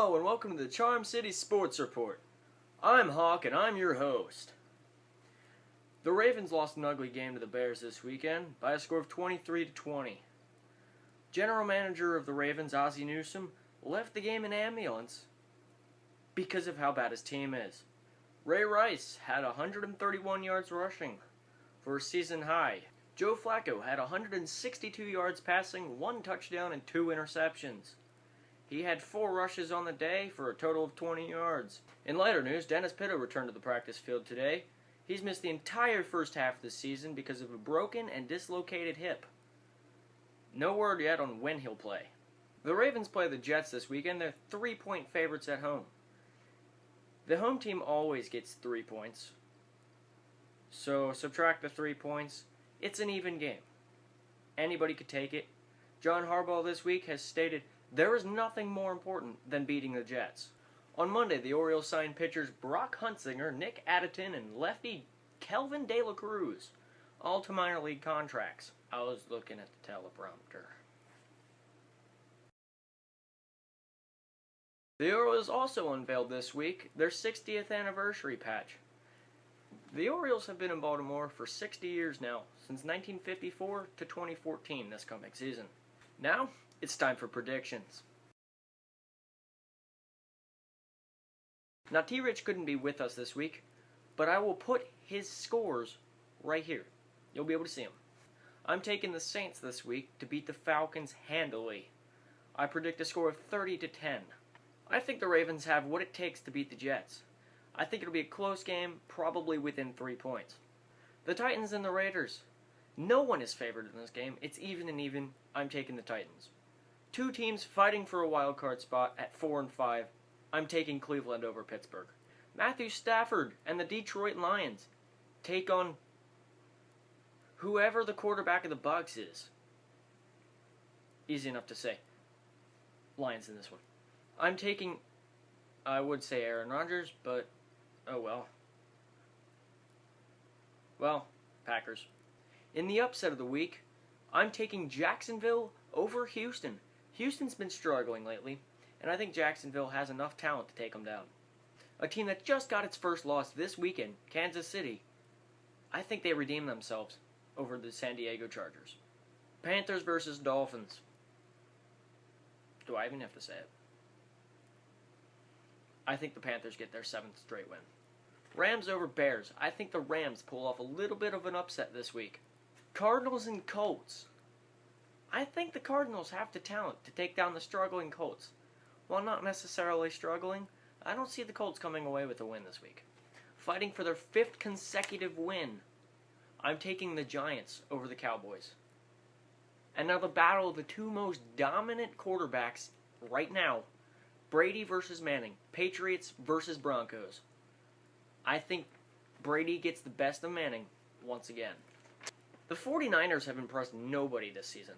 Hello and welcome to the Charm City Sports Report. I'm Hawk and I'm your host. The Ravens lost an ugly game to the Bears this weekend by a score of 23-20. General manager of the Ravens, Ozzie Newsome, left the game in ambulance because of how bad his team is. Ray Rice had 131 yards rushing for a season high. Joe Flacco had 162 yards passing, 1 touchdown and 2 interceptions. He had 4 rushes on the day for a total of 20 yards. In lighter news, Dennis Pitta returned to the practice field today. He's missed the entire first half of the season because of a broken and dislocated hip. No word yet on when he'll play. The Ravens play the Jets this weekend. They're 3-point favorites at home. The home team always gets 3 points. So subtract the 3 points. It's an even game. Anybody could take it. John Harbaugh this week has stated there is nothing more important than beating the Jets. On Monday, the Orioles signed pitchers Brock Huntsinger, Nick Addington, and lefty Kelvin De La Cruz, all to minor league contracts. I was looking at the teleprompter. The Orioles also unveiled this week their 60th anniversary patch. The Orioles have been in Baltimore for 60 years now, since 1954 to 2014 this coming season. Now, it's time for predictions. Now, T-Rich couldn't be with us this week, but I will put his scores right here. You'll be able to see them. I'm taking the Saints this week to beat the Falcons handily. I predict a score of 30-10. I think the Ravens have what it takes to beat the Jets. I think it'll be a close game, probably within 3 points. The Titans and the Raiders. No one is favored in this game. It's even and even. I'm taking the Titans. 2 teams fighting for a wild card spot at 4-5. I'm taking Cleveland over Pittsburgh. Matthew Stafford and the Detroit Lions take on whoever the quarterback of the Bucs is. Easy enough to say. Lions in this one. I'm taking, I would say Aaron Rodgers, but oh well. Well, Packers. In the upset of the week, I'm taking Jacksonville over Houston. Houston's been struggling lately, and I think Jacksonville has enough talent to take them down. A team that just got its first loss this weekend, Kansas City, I think they redeem themselves over the San Diego Chargers. Panthers versus Dolphins. Do I even have to say it? I think the Panthers get their 7th straight win. Rams over Bears. I think the Rams pull off a little bit of an upset this week. Cardinals and Colts. I think the Cardinals have the talent to take down the struggling Colts. While not necessarily struggling, I don't see the Colts coming away with a win this week. Fighting for their 5th consecutive win, I'm taking the Giants over the Cowboys. And now the battle of the 2 most dominant quarterbacks right now, Brady versus Manning, Patriots versus Broncos. I think Brady gets the best of Manning once again. The 49ers have impressed nobody this season.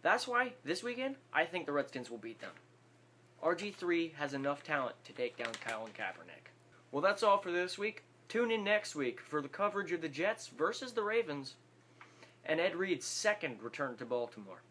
That's why, this weekend, I think the Redskins will beat them. RG3 has enough talent to take down Colin Kaepernick. Well, that's all for this week. Tune in next week for the coverage of the Jets versus the Ravens and Ed Reed's 2nd return to Baltimore.